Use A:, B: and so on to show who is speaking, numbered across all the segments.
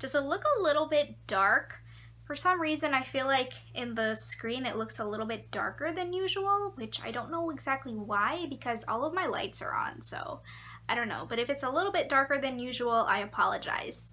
A: Does it look a little bit dark? For some reason, I feel like in the screen it looks a little bit darker than usual, which I don't know exactly why because all of my lights are on, so I don't know. But if it's a little bit darker than usual, I apologize.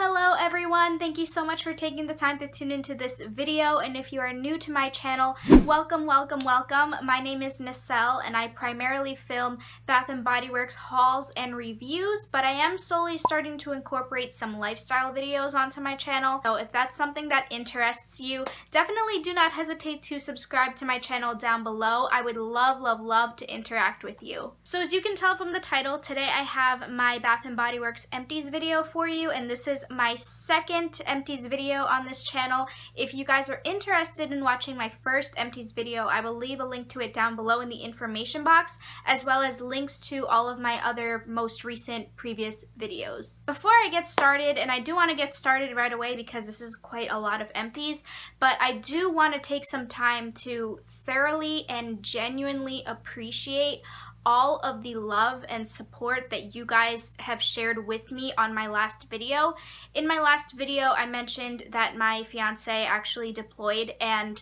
A: Hello everyone! Thank you so much for taking the time to tune into this video, and if you are new to my channel, welcome. My name is Neselle and I primarily film Bath & Body Works hauls and reviews, but I am slowly starting to incorporate some lifestyle videos onto my channel. So if that's something that interests you, definitely do not hesitate to subscribe to my channel down below. I would love to interact with you. So as you can tell from the title, today I have my Bath & Body Works Empties video for you, and this is my second Empties video on this channel. If you guys are interested in watching my first Empties video, I will leave a link to it down below in the information box, as well as links to all of my other most recent previous videos. Before I get started, and I do want to get started right away because this is quite a lot of empties, but I do want to take some time to thoroughly and genuinely appreciate all of the love and support that you guys have shared with me on my last video. In my last video, I mentioned that my fiance actually deployed, and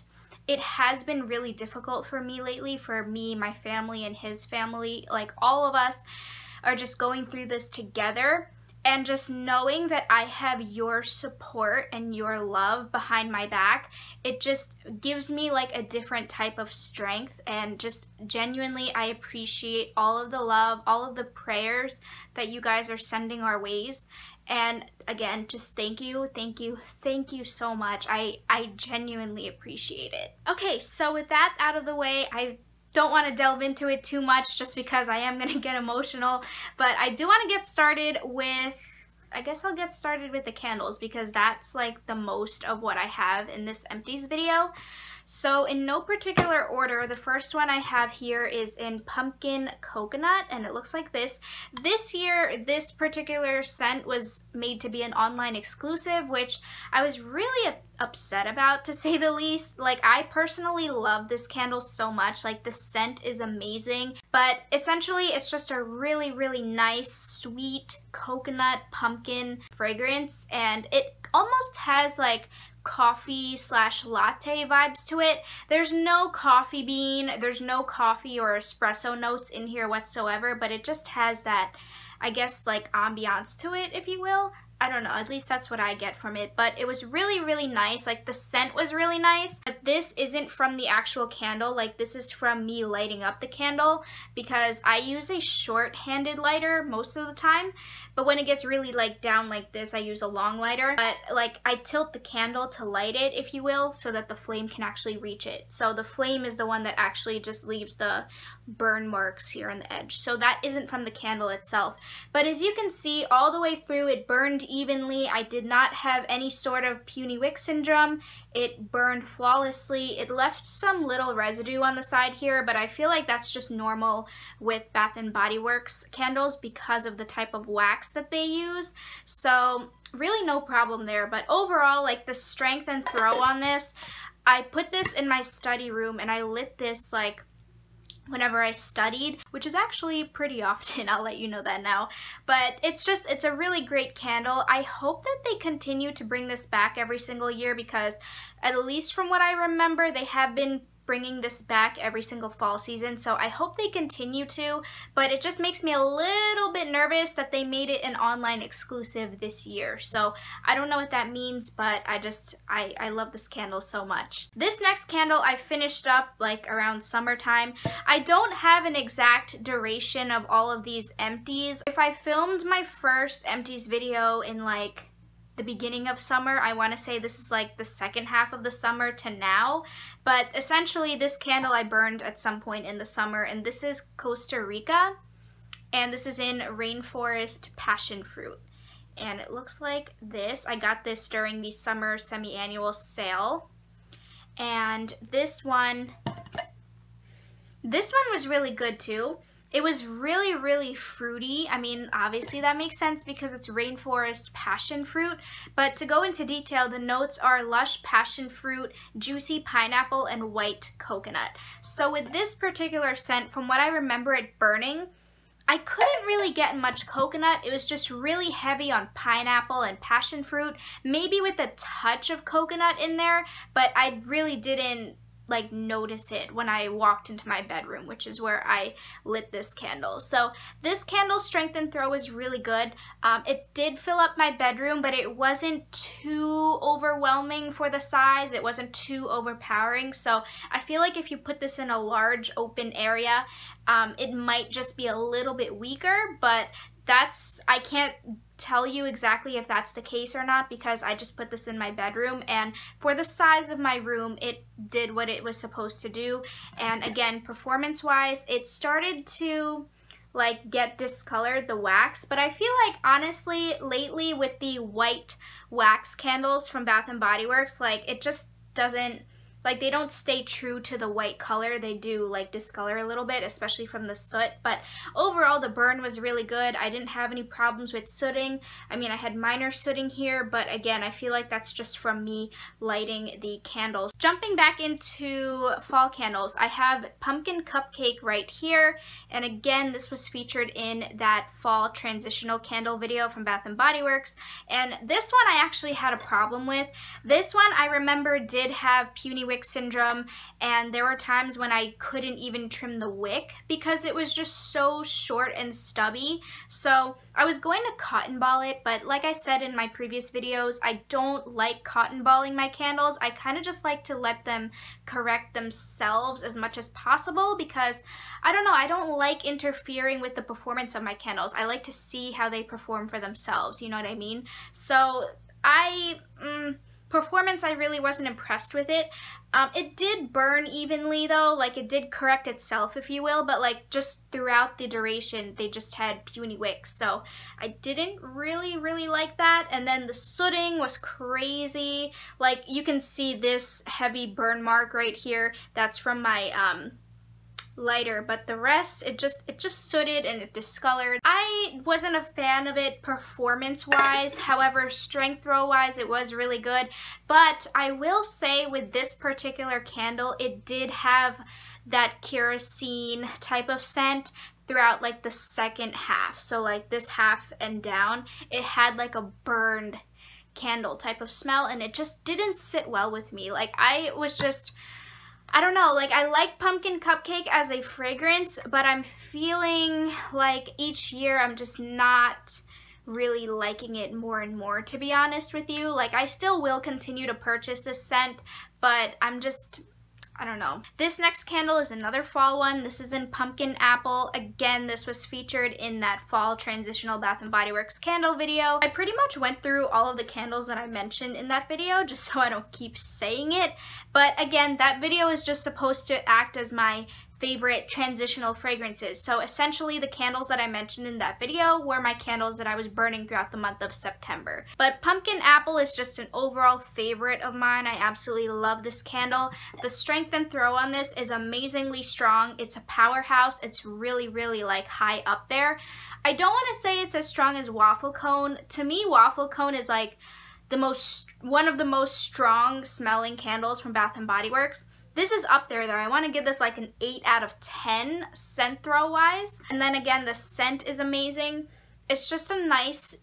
A: it has been really difficult for me lately, for me, my family, and his family. Like, all of us are just going through this together. And just knowing that I have your support and your love behind my back, it just gives me like a different type of strength, and just genuinely I appreciate all of the love, all of the prayers that you guys are sending our ways. And again, just thank you so much. I genuinely appreciate it. Okay, so with that out of the way, I don't want to delve into it too much just because I am going to get emotional, but I do want to get started with, I guess I'll get started with the candles because that's like the most of what I have in this empties video. So in no particular order, the first one I have here is in pumpkin coconut, and it looks like this. This year, this particular scent was made to be an online exclusive, which I was really upset about, to say the least. Like, I personally love this candle so much. Like, the scent is amazing, but essentially it's just a really nice sweet coconut pumpkin fragrance, and it almost has like coffee / latte vibes to it. There's no coffee bean, there's no coffee or espresso notes in here whatsoever, but it just has that, I guess, like ambiance to it, if you will. I don't know, at least that's what I get from it, but it was really nice. Like, the scent was really nice, but this isn't from the actual candle. Like, this is from me lighting up the candle, because I use a short-handed lighter most of the time, but when it gets really like down like this, I use a long lighter. But like, I tilt the candle to light it, if you will, so that the flame can actually reach it. So the flame is the one that actually just leaves the burn marks here on the edge. So that isn't from the candle itself. But as you can see, all the way through, it burned evenly. I did not have any sort of puny wick syndrome. It burned flawlessly. It left some little residue on the side here, but I feel like that's just normal with Bath & Body Works candles because of the type of wax that they use. So really no problem there. But overall, like, the strength and throw on this, I put this in my study room and I lit this like whenever I studied, which is actually pretty often, I'll let you know that now. But it's a really great candle. I hope that they continue to bring this back every single year, because at least from what I remember, they have been bringing this back every single fall season, so I hope they continue to, but it just makes me a little bit nervous that they made it an online exclusive this year. So I don't know what that means, but I love this candle so much. This next candle I finished up like around summertime. I don't have an exact duration of all of these empties. If I filmed my first empties video in like the beginning of summer, I want to say this is like the second half of the summer to now, but essentially this candle I burned at some point in the summer, and this is Costa Rica, and this is in Rainforest Passion Fruit, and it looks like this. I got this during the summer semi-annual sale, and this one was really good too. It was really fruity. I mean, obviously that makes sense because it's rainforest passion fruit, but to go into detail, the notes are lush passion fruit, juicy pineapple, and white coconut. So with this particular scent, from what I remember it burning, I couldn't really getting much coconut. It was just really heavy on pineapple and passion fruit, maybe with a touch of coconut in there, but I really didn't like notice it when I walked into my bedroom, which is where I lit this candle. So this candle strength and throw is really good. It did fill up my bedroom, but it wasn't too overwhelming for the size. It wasn't too overpowering. So I feel like if you put this in a large open area, it might just be a little bit weaker, but I can't tell you exactly if that's the case or not because I just put this in my bedroom, and for the size of my room it did what it was supposed to do. And again, performance wise, it started to like get discolored, the wax, but I feel like honestly lately with the white wax candles from Bath & Body Works, like it just doesn't, like they don't stay true to the white color. They do like discolor a little bit, especially from the soot, but overall the burn was really good. I didn't have any problems with sooting. I mean, I had minor sooting here, but again, I feel like that's just from me lighting the candles. Jumping back into fall candles, I have Pumpkin Cupcake right here, and again, this was featured in that fall transitional candle video from Bath & Body Works, and this one I actually had a problem with. This one I remember did have puny wick syndrome, and there were times when I couldn't even trim the wick because it was just so short and stubby. So I was going to cotton ball it, but like I said in my previous videos, I don't like cotton balling my candles. I kind of just like to let them correct themselves as much as possible because I don't know, I don't like interfering with the performance of my candles. I like to see how they perform for themselves, you know what I mean? So performance, I really wasn't impressed with it. It did burn evenly though, like it did correct itself, if you will, but like just throughout the duration, they just had puny wicks. So I didn't really like that. And then the sooting was crazy. Like you can see this heavy burn mark right here. That's from my lighter, but the rest it just sooted and it discolored. I wasn't a fan of it performance wise, however strength throw wise it was really good. But I will say with this particular candle, it did have that kerosene type of scent throughout like the second half. So like this half and down, it had like a burned candle type of smell, and it just didn't sit well with me. Like I don't know, like I like Pumpkin Cupcake as a fragrance, but I'm feeling like each year I'm just not really liking it more and more, to be honest with you. Like I still will continue to purchase this scent, but I don't know. This next candle is another fall one. This is in Pumpkin Apple. Again, this was featured in that fall transitional Bath & Body Works candle video. I pretty much went through all of the candles that I mentioned in that video just so I don't keep saying it. But again, that video is just supposed to act as my favorite transitional fragrances. So essentially the candles that I mentioned in that video were my candles that I was burning throughout the month of September. But Pumpkin Apple is just an overall favorite of mine. I absolutely love this candle. The strength and throw on this is amazingly strong. It's a powerhouse. It's really like high up there. I don't want to say it's as strong as Waffle Cone. To me, Waffle Cone is like one of the most strong smelling candles from Bath & Body Works. This is up there though. I want to give this like an 8 out of 10 scent throw wise. And then again, the scent is amazing. It's just a nice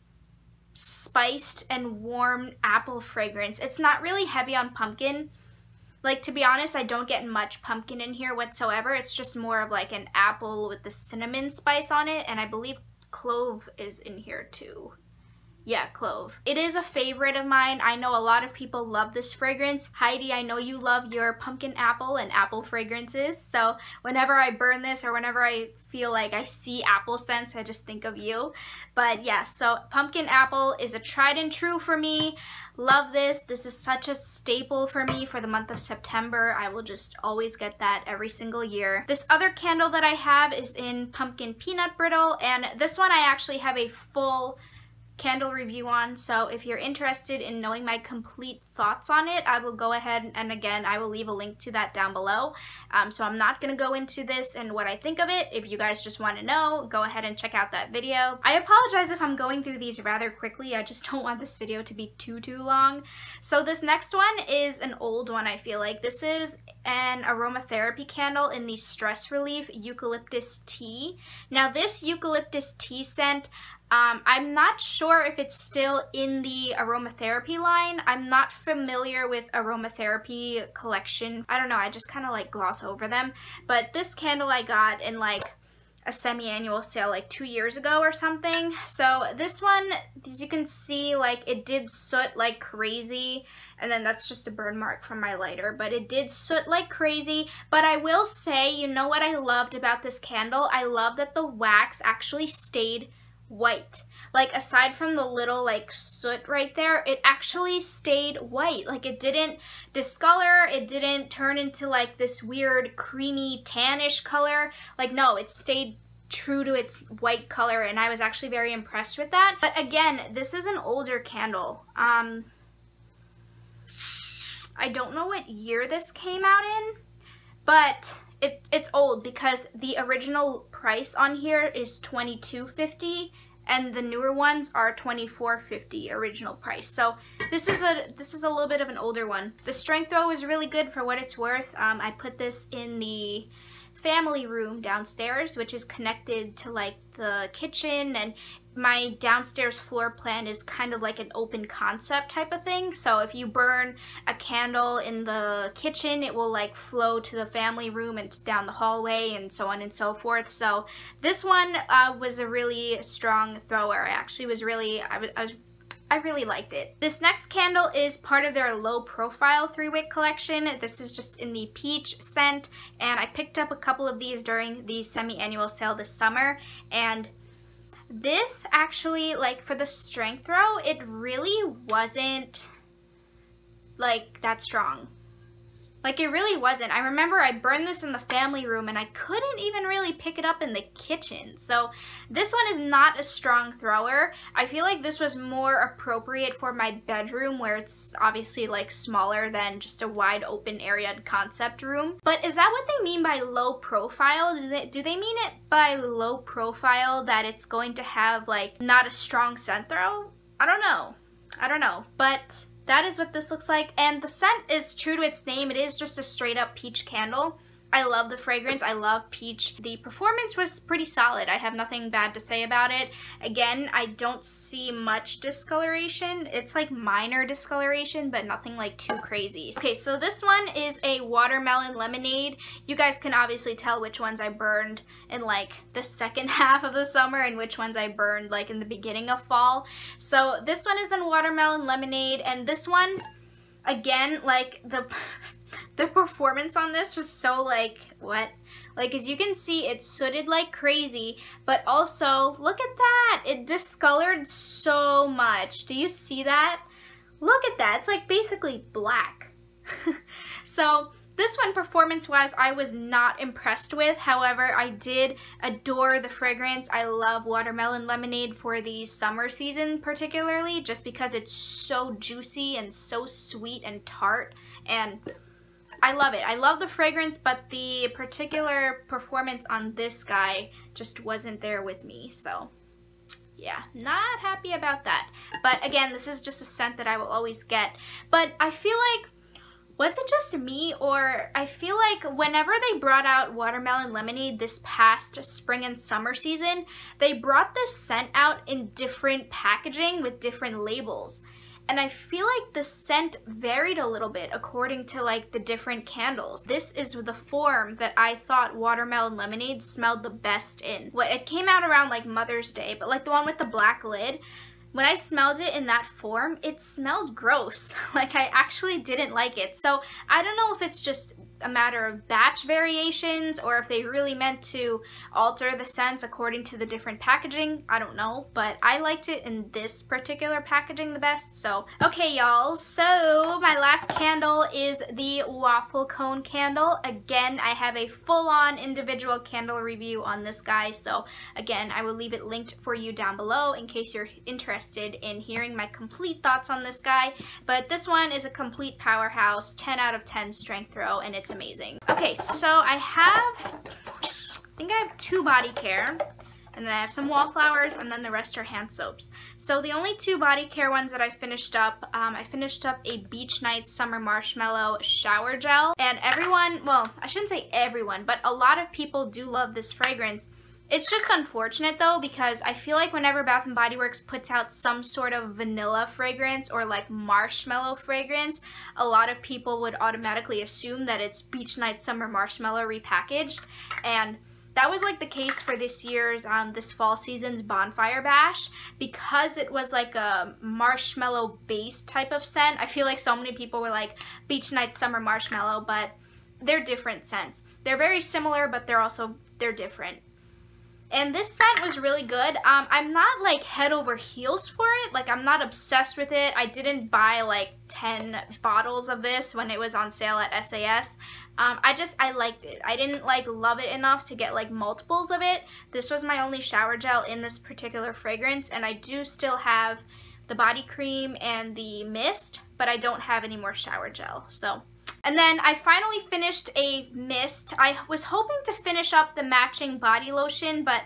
A: spiced and warm apple fragrance. It's not really heavy on pumpkin. Like, to be honest, I don't get much pumpkin in here whatsoever. It's just more of like an apple with the cinnamon spice on it, and I believe clove is in here too. Yeah, clove. It is a favorite of mine. I know a lot of people love this fragrance. Heidi, I know you love your pumpkin apple and apple fragrances, so whenever I burn this or whenever I feel like I see apple scents, I just think of you. But yeah, so pumpkin apple is a tried and true for me. Love this. This is such a staple for me for the month of September. I will just always get that every single year. This other candle that I have is in Pumpkin Peanut Brittle, and this one I actually have a full candle review on, so if you're interested in knowing my complete thoughts on it, I will go ahead and again, I will leave a link to that down below. So I'm not going to go into this and what I think of it. If you guys just want to know, go ahead and check out that video. I apologize if I'm going through these rather quickly. I just don't want this video to be too long. So this next one is an old one, I feel like. This is an aromatherapy candle in the Stress Relief Eucalyptus Tea. Now this Eucalyptus Tea scent, I'm not sure if it's still in the aromatherapy line. I'm not familiar with aromatherapy collection. I don't know, I just kind of like gloss over them. But this candle I got in like a semi-annual sale like 2 years ago or something. So this one, as you can see, like it did soot like crazy, and then that's just a burn mark from my lighter, but it did soot like crazy. But I will say, you know what I loved about this candle? I love that the wax actually stayed white. Like aside from the little like soot right there, it actually stayed white. Like it didn't discolor, it didn't turn into like this weird creamy tannish color. Like no, it stayed true to its white color, and I was actually very impressed with that. But again, this is an older candle. I don't know what year this came out in, but it's old because the original price on here is $22.50 and the newer ones are $24.50 original price. So this is a little bit of an older one. The strength though is really good for what it's worth. I put this in the family room downstairs, which is connected to like the kitchen, and my downstairs floor plan is kind of like an open concept type of thing. So if you burn a candle in the kitchen, it will like flow to the family room and down the hallway and so on and so forth. So this one was a really strong thrower. I actually was really, I really liked it. This next candle is part of their low profile 3-wick collection. This is just in the peach scent, and I picked up a couple of these during the semi-annual sale this summer, and this actually, like for the strength throw, it really wasn't like that strong. Like it really wasn't. I remember I burned this in the family room and I couldn't even really pick it up in the kitchen. So this one is not a strong thrower. I feel like this was more appropriate for my bedroom, where it's obviously like smaller than just a wide open area concept room. But is that what they mean by low profile? Do they mean it by low profile that it's going to have like not a strong scent throw? I don't know. But that is what this looks like, and the scent is true to its name. It is just a straight up peach candle. I love the fragrance. I love peach. The performance was pretty solid. I have nothing bad to say about it. Again, I don't see much discoloration. It's like minor discoloration, but nothing like too crazy. Okay, so this one is a watermelon lemonade. You guys can obviously tell which ones I burned in like the second half of the summer and which ones I burned like in the beginning of fall. So this one is in watermelon lemonade, and this one, again, like the performance on this was so like, what? Like as you can see, it sooted like crazy, but also look at that. It discolored so much. Do you see that? Look at that. It's like basically black. So this one, performance-wise, I was not impressed with. However, I did adore the fragrance. I love watermelon lemonade for the summer season particularly, just because it's so juicy and so sweet and tart, and I love it. I love the fragrance, but the particular performance on this guy just wasn't there with me, so yeah, not happy about that. But again, this is just a scent that I will always get. But I feel like, was it just me, or I feel like whenever they brought out watermelon lemonade this past spring and summer season, they brought this scent out in different packaging with different labels. And I feel like the scent varied a little bit according to like the different candles. This is the form that I thought watermelon lemonade smelled the best in. Well, it came out around like Mother's Day, but like the one with the black lid, when I smelled it in that form, it smelled gross. Like I actually didn't like it. So I don't know if it's just a matter of batch variations or if they really meant to alter the scents according to the different packaging. I don't know, but I liked it in this particular packaging the best. So okay y'all, so my last candle is the waffle cone candle. Again, I have a full-on individual candle review on this guy, so again, I will leave it linked for you down below in case you're interested in hearing my complete thoughts on this guy. But this one is a complete powerhouse, 10 out of 10 strength throw, and it's amazing. Okay, so I think I have 2 body care, and then I have some Wallflowers, and then the rest are hand soaps. So the only 2 body care ones that I finished up a Beach Night Summer Marshmallow shower gel, and everyone, well, I shouldn't say everyone, but a lot of people do love this fragrance. It's just unfortunate though, because I feel like whenever Bath & Body Works puts out some sort of vanilla fragrance or like marshmallow fragrance, a lot of people would automatically assume that it's Beach Night Summer Marshmallow repackaged. And that was like the case for this year's, this fall season's Bonfire Bash, because it was like a marshmallow based type of scent. I feel like so many people were like Beach Night Summer Marshmallow, but they're different scents. They're very similar, but they're different. And this scent was really good. I'm not like head over heels for it. Like, I'm not obsessed with it. I didn't buy like 10 bottles of this when it was on sale at SAS. I liked it. I didn't like love it enough to get like multiples of it. This was my only shower gel in this particular fragrance, and I do still have the body cream and the mist, but I don't have any more shower gel. So. And then I finally finished a mist. I was hoping to finish up the matching body lotion, but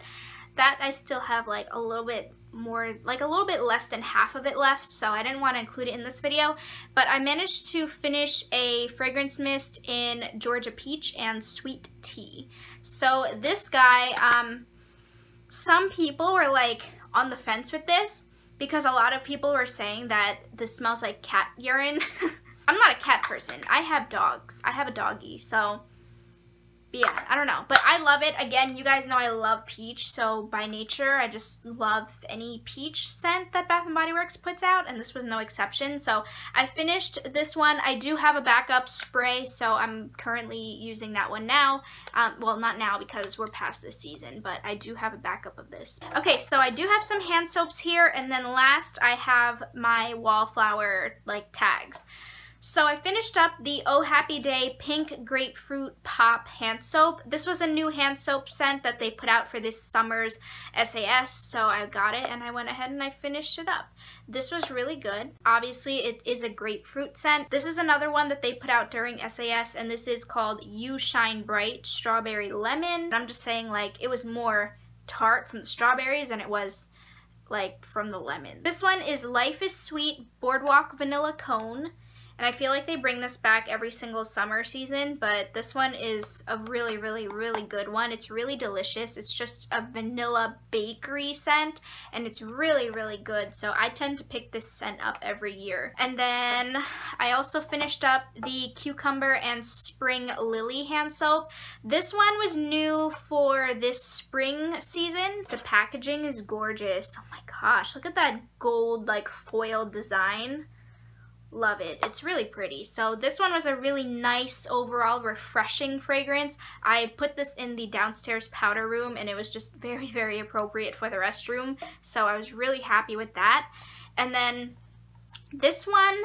A: that I still have like a little bit more, like a little bit less than half of it left, so I didn't want to include it in this video. But I managed to finish a fragrance mist in Georgia Peach and Sweet Tea. So this guy, some people were like on the fence with this because a lot of people were saying that this smells like cat urine. I'm not a cat person. I have dogs. I have a doggy, so yeah, I don't know. But I love it. Again, you guys know I love peach, so by nature, I just love any peach scent that Bath & Body Works puts out, and this was no exception. So I finished this one. I do have a backup spray, so I'm currently using that one now. Well, not now because we're past this season, but I do have a backup of this. Okay, so I do have some hand soaps here, and then last I have my Wallflower like tags. So I finished up the Oh Happy Day Pink Grapefruit Pop hand soap. This was a new hand soap scent that they put out for this summer's SAS, so I got it and I went ahead and I finished it up. This was really good. Obviously, it is a grapefruit scent. This is another one that they put out during SAS, and this is called You Shine Bright Strawberry Lemon. I'm just saying, like, it was more tart from the strawberries than it was like from the lemon. This one is Life is Sweet Boardwalk Vanilla Cone. And I feel like they bring this back every single summer season, but this one is a really, really, really good one. It's really delicious. It's just a vanilla bakery scent, and it's really, really good. So I tend to pick this scent up every year. And then I also finished up the Cucumber and Spring Lily hand soap. This one was new for this spring season. The packaging is gorgeous. Oh my gosh, look at that gold like foil design. Love it. It's really pretty. So this one was a really nice overall refreshing fragrance. I put this in the downstairs powder room and it was just very, very appropriate for the restroom. So I was really happy with that. And then this one,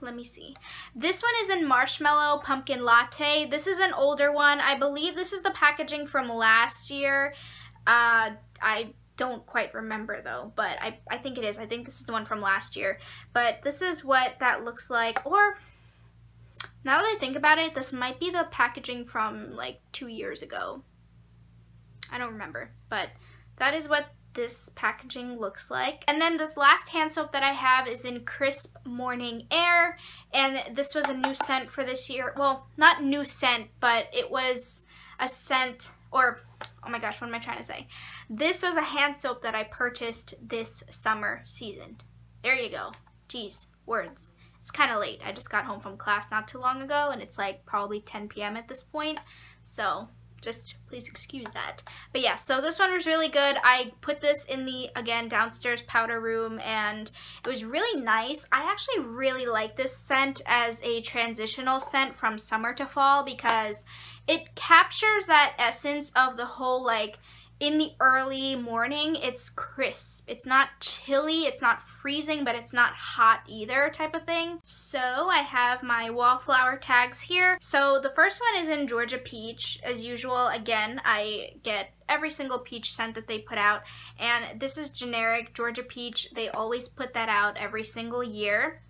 A: let me see. This one is in Marshmallow Pumpkin Latte. This is an older one. I believe this is the packaging from last year. I don't quite remember though, but I think it is. I think this is the one from last year. But this is what that looks like. Or now that I think about it, this might be the packaging from like 2 years ago. I don't remember, but that is what this packaging looks like. And then this last hand soap that I have is in Crisp Morning Air, and this was a new scent for this year. Well, not new scent, but it was a scent, or oh my gosh, what am I trying to say? This was a hand soap that I purchased this summer season. There you go. Jeez, words. It's kind of late. I just got home from class not too long ago, and it's like probably 10 p.m. at this point. So just please excuse that. But yeah, so this one was really good. I put this in the, again, downstairs powder room, and it was really nice. I actually really like this scent as a transitional scent from summer to fall because it captures that essence of the whole, like, in the early morning, it's crisp. It's not chilly, it's not freezing, but it's not hot either type of thing. So I have my Wallflower tags here. So the first one is in Georgia Peach. As usual, again, I get every single peach scent that they put out. And this is generic Georgia Peach. They always put that out every single year.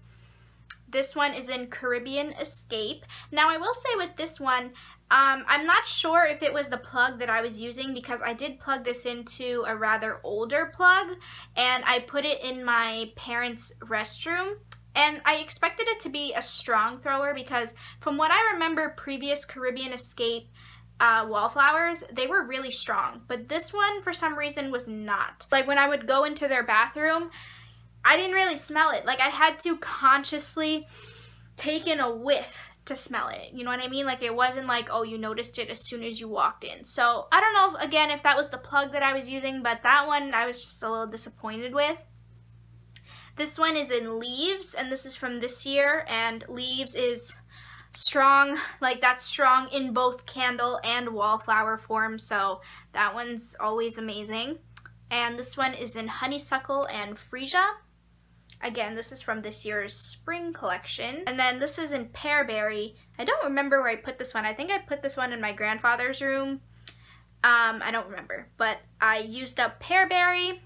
A: This one is in Caribbean Escape. Now I will say with this one, I'm not sure if it was the plug that I was using because I did plug this into a rather older plug and I put it in my parents' restroom. And I expected it to be a strong thrower because from what I remember previous Caribbean Escape Wallflowers, they were really strong. But this one for some reason was not. Like when I would go into their bathroom, I didn't really smell it. Like I had to consciously take in a whiff to smell it, you know what I mean? Like it wasn't like, oh, you noticed it as soon as you walked in. So I don't know if that was the plug that I was using, but that one I was just a little disappointed with. This one is in Leaves, and this is from this year, and Leaves is strong, like that's strong in both candle and wallflower form, so that one's always amazing. And this one is in Honeysuckle and Freesia. Again, this is from this year's spring collection. And then this is in Pearberry. I don't remember where I put this one. I think I put this one in my grandfather's room. I don't remember, but I used up Pearberry.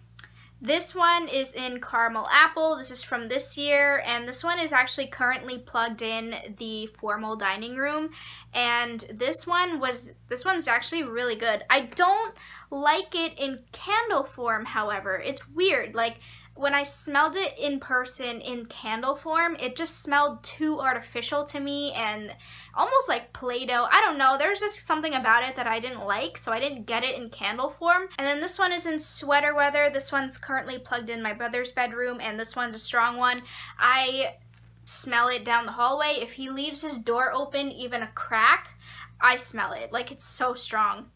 A: This one is in Caramel Apple. This is from this year, and this one is actually currently plugged in the formal dining room. And this one's actually really good. I don't like it in candle form, however. It's weird. Like when I smelled it in person in candle form, it just smelled too artificial to me and almost like Play-Doh. I don't know, there's just something about it that I didn't like, so I didn't get it in candle form. And then this one is in Sweater Weather. This one's currently plugged in my brother's bedroom, and this one's a strong one. I smell it down the hallway. If he leaves his door open even a crack, I smell it. Like it's so strong.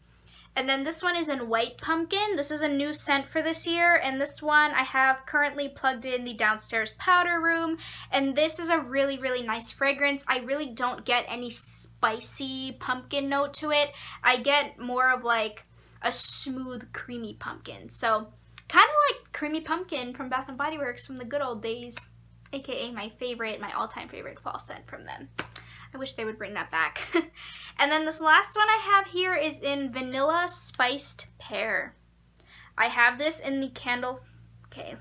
A: And then this one is in White Pumpkin. This is a new scent for this year, and this one I have currently plugged in the downstairs powder room, and this is a really, really nice fragrance. I really don't get any spicy pumpkin note to it. I get more of like a smooth, creamy pumpkin. So kind of like Creamy Pumpkin from Bath & Body Works from the good old days, aka my all-time favorite fall scent from them. I wish they would bring that back. And then this last one I have here is in Vanilla Spiced Pear. I have this in the candle. Okay,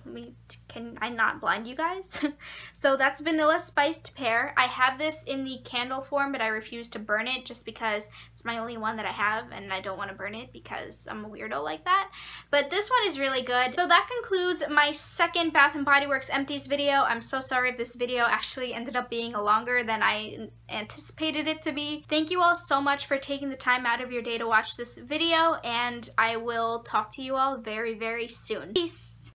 A: can I not blind you guys? So that's Vanilla Spiced Pear. I have this in the candle form, but I refuse to burn it just because it's my only one that I have, and I don't want to burn it because I'm a weirdo like that. But this one is really good. So that concludes my second Bath & Body Works Empties video. I'm so sorry if this video actually ended up being longer than I anticipated it to be. Thank you all so much for taking the time out of your day to watch this video, and I will talk to you all very, very soon. Peace!